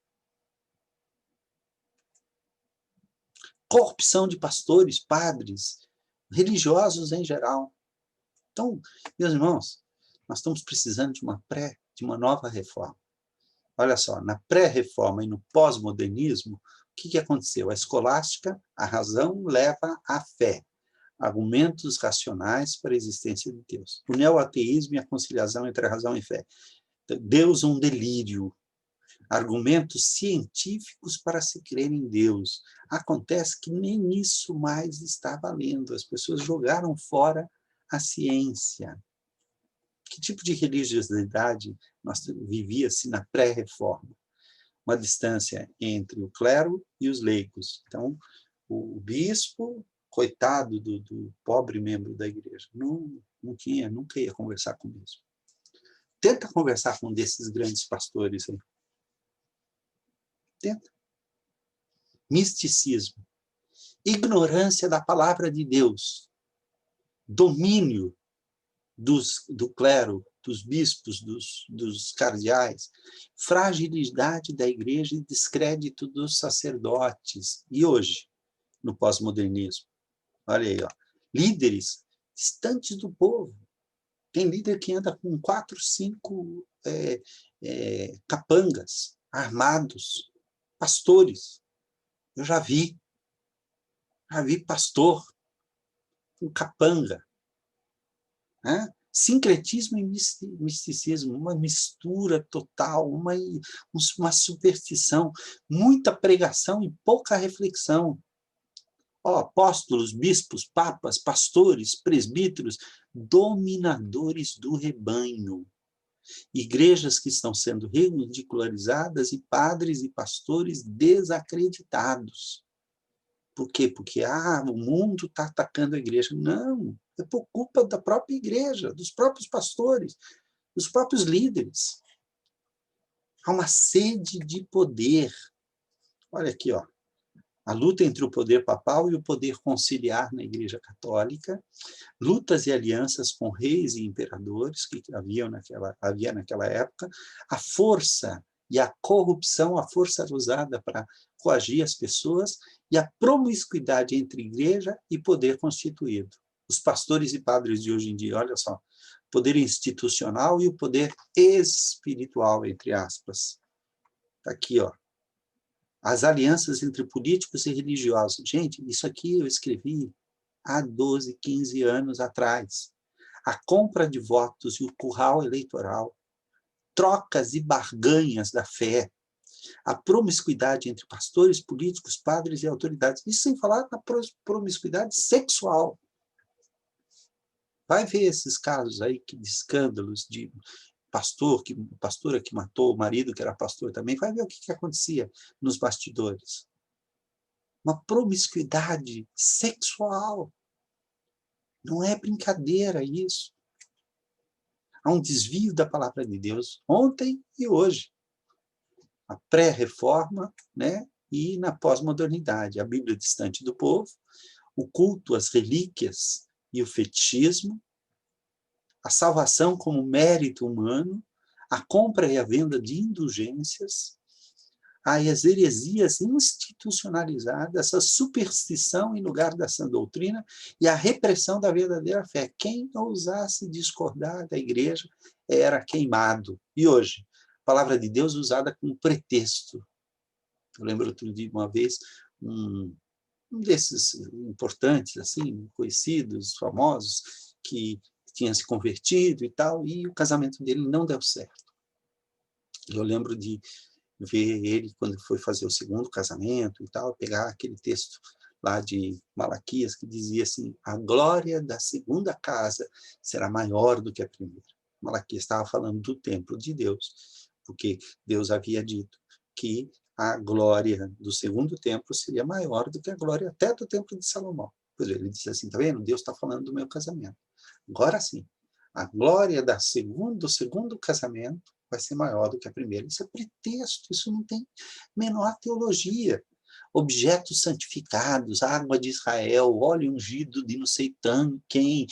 Corrupção de pastores, padres, religiosos em geral. Então, meus irmãos, nós estamos precisando de uma nova reforma. Olha só, na pré-reforma e no pós-modernismo, o que aconteceu? A escolástica, a razão leva à fé. Argumentos racionais para a existência de Deus. O neoateísmo e a conciliação entre a razão e fé. Deus um delírio. Argumentos científicos para se crer em Deus. Acontece que nem isso mais está valendo. As pessoas jogaram fora a ciência. Que tipo de religiosidade vivia-se na pré-reforma? Uma distância entre o clero e os leigos. Então, o bispo, coitado do pobre membro da igreja, nunca ia conversar com o bispo. Tenta conversar com um desses grandes pastores aí. Tenta. Misticismo. Ignorância da palavra de Deus. Domínio do clero, dos bispos, dos cardeais. Fragilidade da igreja e descrédito dos sacerdotes. E hoje, no pós-modernismo? Olha aí, ó. Líderes distantes do povo. Tem líder que anda com 4, 5 capangas, armados, pastores. Eu já vi pastor com capanga. Né? Sincretismo e misticismo, uma mistura total, uma superstição, muita pregação e pouca reflexão. Apóstolos, bispos, papas, pastores, presbíteros, dominadores do rebanho. Igrejas que estão sendo ridicularizadas e padres e pastores desacreditados. Por quê? Porque o mundo está atacando a igreja. Não, é por culpa da própria igreja, dos próprios pastores, dos próprios líderes. Há uma sede de poder. Olha aqui, ó. A luta entre o poder papal e o poder conciliar na Igreja Católica, lutas e alianças com reis e imperadores que havia naquela época, a força e a corrupção, a força usada para coagir as pessoas e a promiscuidade entre igreja e poder constituído. Os pastores e padres de hoje em dia, olha só, poder institucional e o poder espiritual, entre aspas. Está aqui, ó. As alianças entre políticos e religiosos. Gente, isso aqui eu escrevi há 12, 15 anos atrás. A compra de votos e o curral eleitoral, trocas e barganhas da fé, a promiscuidade entre pastores, políticos, padres e autoridades. Isso sem falar na promiscuidade sexual. Vai ver esses casos aí de escândalos de pastora que matou o marido, que era pastor também, vai ver o que acontecia nos bastidores. Uma promiscuidade sexual. Não é brincadeira isso. Há um desvio da palavra de Deus ontem e hoje. A pré-reforma, né, e na pós-modernidade. A Bíblia distante do povo, o culto às relíquias e o fetichismo, a salvação como mérito humano, a compra e a venda de indulgências, as heresias institucionalizadas, essa superstição em lugar da sã doutrina e a repressão da verdadeira fé. Quem ousasse discordar da igreja era queimado. E hoje, a palavra de Deus usada como pretexto. Eu lembro outro dia, uma vez, um desses importantes, assim, conhecidos, famosos, que tinha se convertido e tal, e o casamento dele não deu certo. Eu lembro de ver ele, quando foi fazer o segundo casamento e tal, pegar aquele texto lá de Malaquias, que dizia assim, a glória da segunda casa será maior do que a primeira. Malaquias estava falando do templo de Deus, porque Deus havia dito que a glória do segundo templo seria maior do que a glória até do templo de Salomão. Pois ele disse assim, tá vendo? Deus está falando do meu casamento. Agora sim, a glória do segundo casamento vai ser maior do que a primeira. Isso é pretexto, isso não tem menor teologia. Objetos santificados, água de Israel, óleo ungido de não sei quem,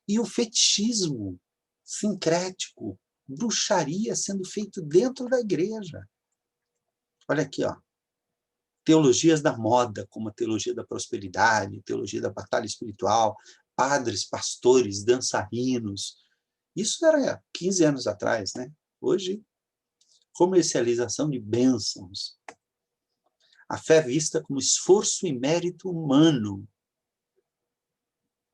e o fetichismo sincrético, bruxaria sendo feito dentro da igreja. Olha aqui, ó. Teologias da moda, como a teologia da prosperidade, teologia da batalha espiritual, padres, pastores, dançarinos. Isso era 15 anos atrás, né? Hoje, comercialização de bênçãos. A fé vista como esforço e mérito humano.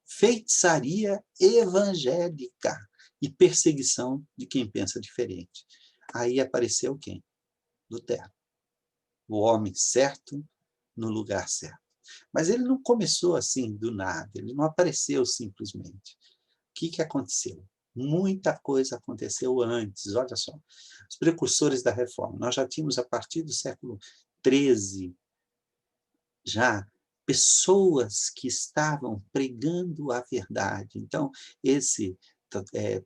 Feitiçaria evangélica e perseguição de quem pensa diferente. Aí apareceu quem? Lutero. O homem certo no lugar certo. Mas ele não começou assim do nada, ele não apareceu simplesmente. O que aconteceu? Muita coisa aconteceu antes, olha só. Os precursores da reforma. Nós já tínhamos, a partir do século XIII, já pessoas que estavam pregando a verdade. Então, esse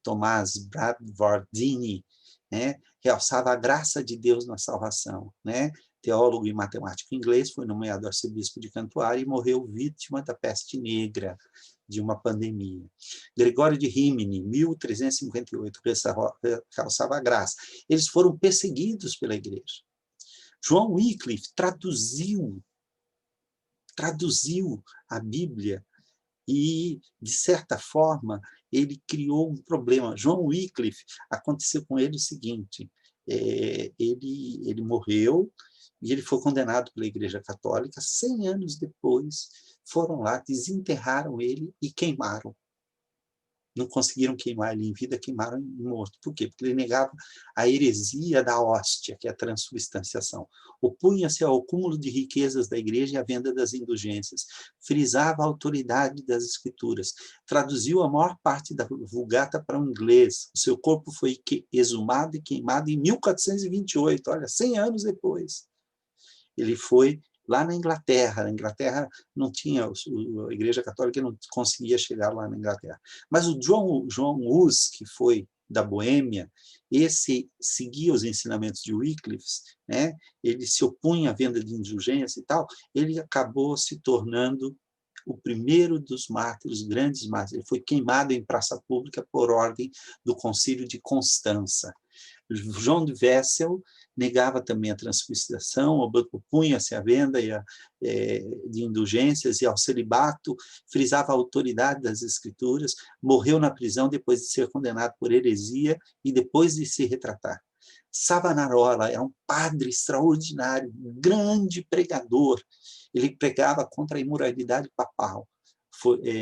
Tomás Bradvardini, né, realçava a graça de Deus na salvação, né? Teólogo e matemático inglês, foi nomeado arcebispo de Cantuária e morreu vítima da peste negra, de uma pandemia. Gregório de Rímini, 1358, realçava a graça. Eles foram perseguidos pela igreja. João Wycliffe traduziu a Bíblia e, de certa forma, ele criou um problema. João Wycliffe, aconteceu com ele o seguinte, ele morreu e ele foi condenado pela Igreja Católica. 100 anos depois, foram lá, desenterraram ele e queimaram. Não conseguiram queimar ele em vida, queimaram ele morto. Por quê? Porque ele negava a heresia da hóstia, que é a transubstanciação. Opunha-se ao cúmulo de riquezas da igreja e à venda das indulgências. Frisava a autoridade das escrituras. Traduziu a maior parte da Vulgata para o inglês. O seu corpo foi exumado e queimado em 1428, olha, 100 anos depois. Ele foi lá na Inglaterra. A Inglaterra não tinha, a Igreja Católica não conseguia chegar lá na Inglaterra. Mas o João Hus, que foi da Boêmia, esse seguia os ensinamentos de Wycliffe, né? Ele se opunha à venda de indulgência e tal, ele acabou se tornando o primeiro dos mártires, grandes mártires. Ele foi queimado em praça pública por ordem do Concílio de Constança. João de Wessel negava também a transubstanciação, opunha-se à venda de indulgências e ao celibato, frisava a autoridade das escrituras, morreu na prisão depois de ser condenado por heresia e depois de se retratar. Savonarola era um padre extraordinário, um grande pregador. Ele pregava contra a imoralidade papal.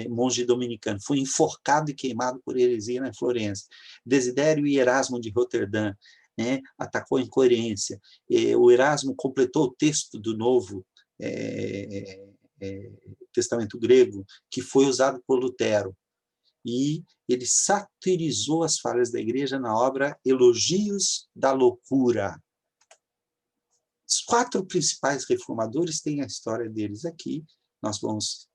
Monge dominicano, foi enforcado e queimado por heresia na Florença. Desidério e Erasmo de Roterdã, né, atacou a incoerência. O Erasmo completou o texto do Novo Testamento grego, que foi usado por Lutero, e ele satirizou as falhas da igreja na obra Elogios da Loucura. Os 4 principais reformadores têm a história deles aqui.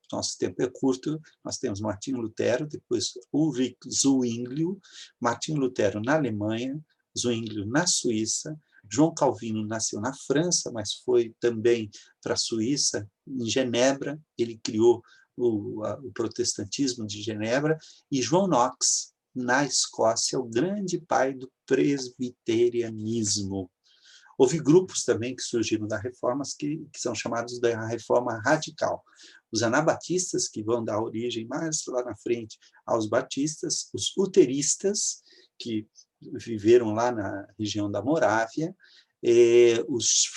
Nosso tempo é curto, nós temos Martinho Lutero, depois Ulrich Zwinglio, Martinho Lutero na Alemanha, Zwinglio na Suíça, João Calvino nasceu na França, mas foi também para a Suíça, em Genebra, ele criou o protestantismo de Genebra, e João Knox, na Escócia, o grande pai do presbiterianismo. Houve grupos também que surgiram da Reforma, que são chamados da Reforma Radical. Os anabatistas, que vão dar origem mais lá na frente aos batistas, os luteristas, que viveram lá na região da Morávia, os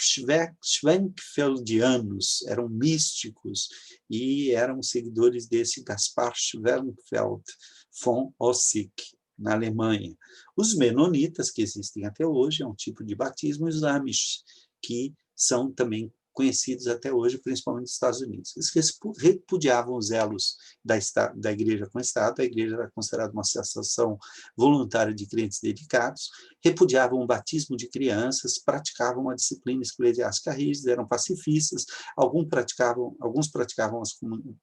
Schwenkfeldianos, eram místicos e eram seguidores desse Gaspar Schwenkfeld von Ossig, na Alemanha. Os menonitas, que existem até hoje, é um tipo de batismo, e os Amish, que são também conhecidos até hoje, principalmente nos Estados Unidos. Eles repudiavam os elos da igreja com o Estado, a igreja era considerada uma associação voluntária de crentes dedicados, repudiavam o batismo de crianças, praticavam a disciplina eclesiástica rígida, eram pacifistas, alguns praticavam a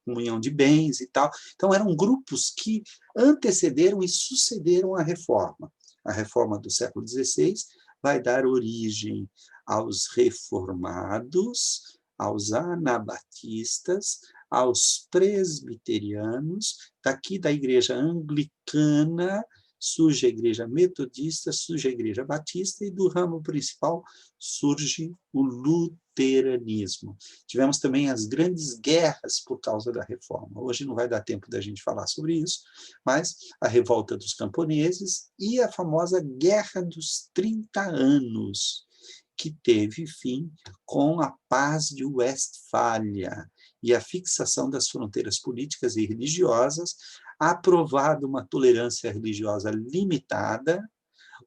comunhão de bens e tal. Então, eram grupos que antecederam e sucederam a reforma. A reforma do século XVI vai dar origem aos reformados, aos anabatistas, aos presbiterianos, daqui da igreja anglicana surge a igreja metodista, surge a igreja batista, e do ramo principal surge o luteranismo. Tivemos também as grandes guerras por causa da reforma. Hoje não vai dar tempo da gente falar sobre isso, mas a revolta dos camponeses e a famosa Guerra dos 30 Anos, que teve fim com a Paz de Westfália e a fixação das fronteiras políticas e religiosas, aprovada uma tolerância religiosa limitada,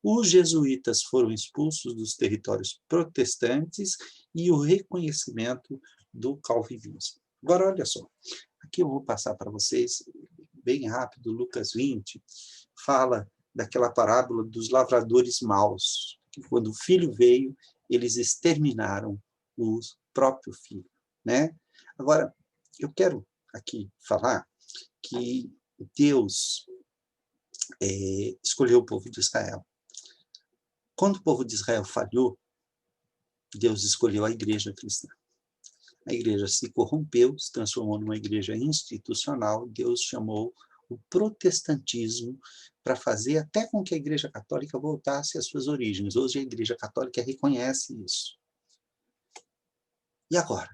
os jesuítas foram expulsos dos territórios protestantes e o reconhecimento do calvinismo. Agora, olha só, aqui eu vou passar para vocês, bem rápido, Lucas 20, fala daquela parábola dos lavradores maus, que quando o filho veio, eles exterminaram o próprio filho, né? Agora, eu quero aqui falar que Deus escolheu o povo de Israel. Quando o povo de Israel falhou, Deus escolheu a igreja cristã. A igreja se corrompeu, se transformou numa igreja institucional, Deus chamou o protestantismo para fazer até com que a igreja católica voltasse às suas origens. Hoje a igreja católica reconhece isso. E agora?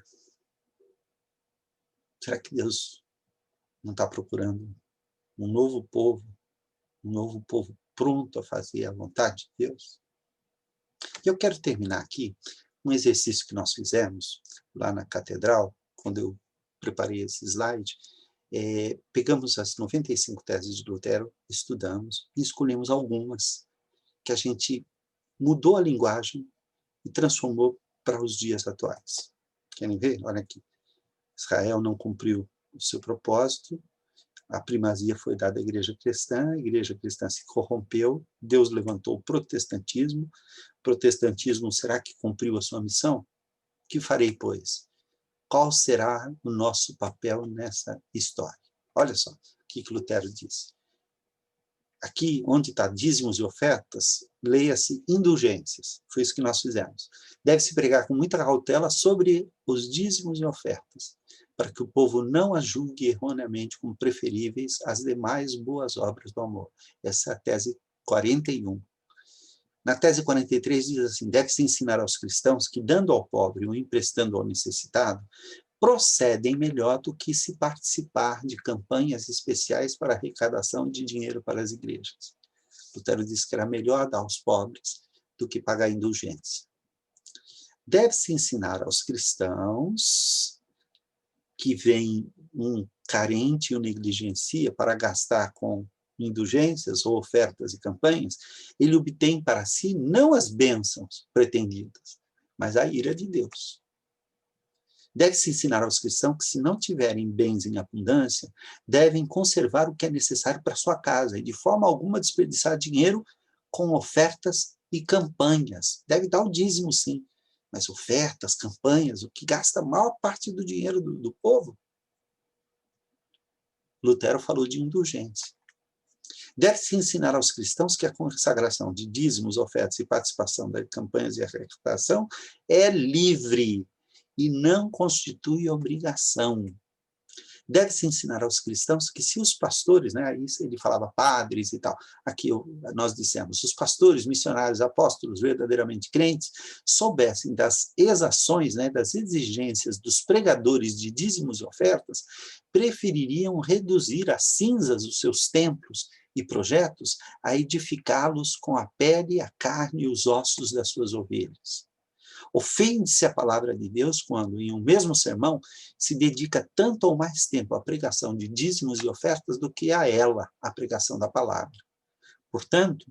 Será que Deus não está procurando um novo povo pronto a fazer a vontade de Deus? E eu quero terminar aqui um exercício que nós fizemos lá na catedral, quando eu preparei esse slide. Pegamos as 95 teses de Lutero, estudamos e escolhemos algumas que a gente mudou a linguagem e transformou para os dias atuais. Querem ver? Olha aqui. Israel não cumpriu o seu propósito, a primazia foi dada à igreja cristã, a igreja cristã se corrompeu, Deus levantou o protestantismo será que cumpriu a sua missão? Que farei, pois? Qual será o nosso papel nessa história? Olha só o que Lutero diz. Aqui, onde está dízimos e ofertas, leia-se indulgências. Foi isso que nós fizemos. Deve-se pregar com muita cautela sobre os dízimos e ofertas, para que o povo não as julgue erroneamente como preferíveis às demais boas obras do amor. Essa é a tese 41. Na tese 43 diz assim, deve-se ensinar aos cristãos que, dando ao pobre ou emprestando ao necessitado, procedem melhor do que se participar de campanhas especiais para arrecadação de dinheiro para as igrejas. Lutero disse que era melhor dar aos pobres do que pagar indulgência. Deve-se ensinar aos cristãos que vem um carente e o negligencia para gastar com indulgências ou ofertas e campanhas, ele obtém para si não as bênçãos pretendidas, mas a ira de Deus. Deve-se ensinar aos cristãos que, se não tiverem bens em abundância, devem conservar o que é necessário para sua casa e, de forma alguma, desperdiçar dinheiro com ofertas e campanhas. Deve dar o dízimo, sim, mas ofertas, campanhas, o que gasta a maior parte do dinheiro do povo. Lutero falou de indulgência. Deve-se ensinar aos cristãos que a consagração de dízimos, ofertas e participação das campanhas de arrecadação é livre e não constitui obrigação. Deve-se ensinar aos cristãos que, se os pastores, né, aí ele falava padres e tal, aqui nós dissemos, os pastores, missionários, apóstolos, verdadeiramente crentes, soubessem das exações, né, das exigências dos pregadores de dízimos e ofertas, prefeririam reduzir a cinzas os seus templos e projetos a edificá-los com a pele, a carne e os ossos das suas ovelhas. Ofende-se a palavra de Deus quando, em um mesmo sermão, se dedica tanto ou mais tempo à pregação de dízimos e ofertas do que a ela, a pregação da palavra. Portanto,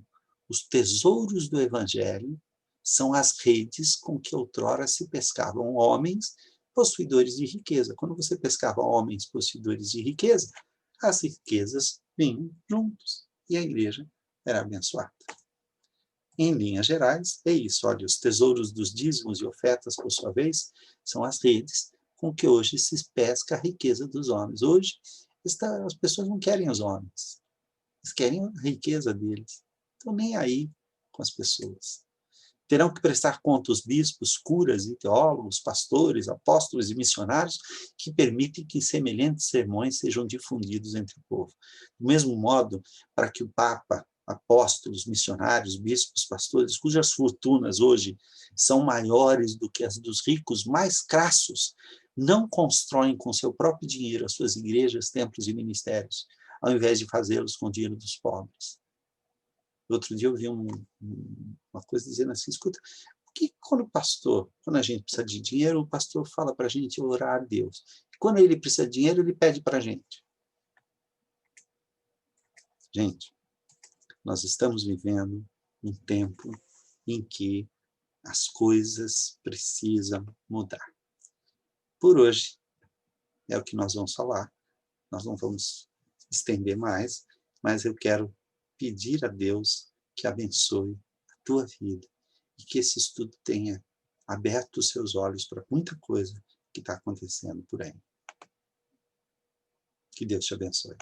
os tesouros do Evangelho são as redes com que outrora se pescavam homens possuidores de riqueza. Quando você pescava homens possuidores de riqueza, as riquezas vinham juntos e a igreja era abençoada. Em linhas gerais, é isso. Olha, os tesouros dos dízimos e ofertas, por sua vez, são as redes com que hoje se pesca a riqueza dos homens. Hoje, as pessoas não querem os homens, eles querem a riqueza deles. Estão nem aí com as pessoas. Terão que prestar conta os bispos, curas e teólogos, pastores, apóstolos e missionários que permitem que semelhantes sermões sejam difundidos entre o povo. Do mesmo modo, para que o Papa, apóstolos, missionários, bispos, pastores, cujas fortunas hoje são maiores do que as dos ricos mais crassos, não constroem com seu próprio dinheiro as suas igrejas, templos e ministérios, ao invés de fazê-los com o dinheiro dos pobres. Outro dia eu vi uma coisa dizendo assim, escuta, por que quando a gente precisa de dinheiro, o pastor fala para a gente orar a Deus? Quando ele precisa de dinheiro, ele pede para a gente. Gente, nós estamos vivendo um tempo em que as coisas precisam mudar. Por hoje, é o que nós vamos falar. Nós não vamos estender mais, mas eu quero pedir a Deus que abençoe a tua vida e que esse estudo tenha aberto os seus olhos para muita coisa que está acontecendo por aí. Que Deus te abençoe.